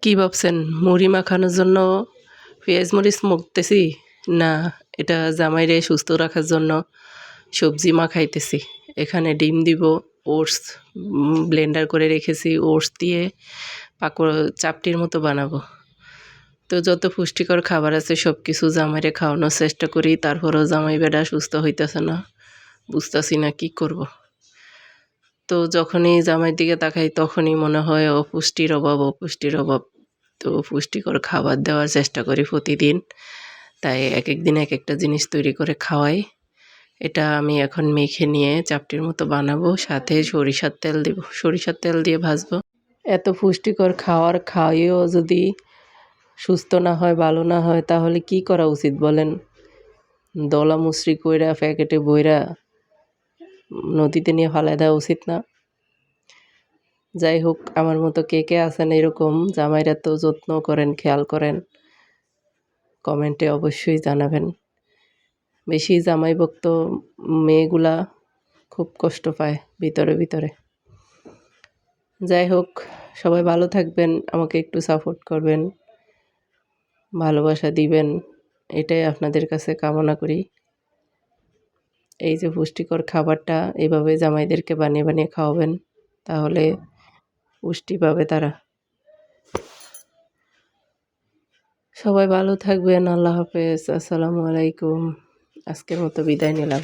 কি ভাবছেন মুড়ি মাখানোর জন্য পেঁয়াজ মরিচ মাখতেছি? না, এটা জামাইরে সুস্থ রাখার জন্য সবজি মাখাইতেছি। এখানে ডিম দিব, ওটস ব্লেন্ডার করে রেখেছি, ওটস দিয়ে চাপটির মতো বানাবো। তো যত পুষ্টিকর খাবার আছে সব কিছু জামাইরে খাওয়ানোর চেষ্টা করি, তারপরেও জামাই বেডা সুস্থ হইতেছে না, বুঝতেছি না কি করব। তো যখনই জামাইয়ের দিকে তাকাই তখনই মনে হয় অপুষ্টির অভাব। তো পুষ্টিকর খাবার দেওয়ার চেষ্টা করি প্রতিদিন, তাই এক এক দিন এক একটা জিনিস তৈরি করে খাওয়াই। এটা আমি এখন মেখে নিয়ে চাপটির মতো বানাবো, সাথে সরিষার তেল দেব, সরিষার তেল দিয়ে ভাজবো। এত পুষ্টিকর খাওয়ার খাইয়েও যদি সুস্থ না হয়, ভালো না হয়, তাহলে কি করা উচিত বলেন? দলা মুসরি কইরা প্যাকেটে বইরা নদীতে নিয়ে ফালাই দেওয়া উচিত না? যাই হোক, আমার মতো কে কে আছেন এরকম জামাইরা তো যত্ন করেন, খেয়াল করেন, কমেন্টে অবশ্যই জানাবেন। বেশি জামাই ভক্ত মেয়েগুলা খুব কষ্ট পায় ভিতরে। যাই হোক, সবাই ভালো থাকবেন, আমাকে একটু সাপোর্ট করবেন, ভালোবাসা দিবেন, এটাই আপনাদের কাছে কামনা করি। এই যে পুষ্টিকর খাবারটা এইভাবে জামাইদেরকে বানিয়ে খাওয়াবেন, তাহলে পুষ্টি পাবে তারা। সবাই ভালো থাকবেন। আল্লাহ হাফেজ। আসসালামু আলাইকুম। আজকের মতো বিদায় নিলাম।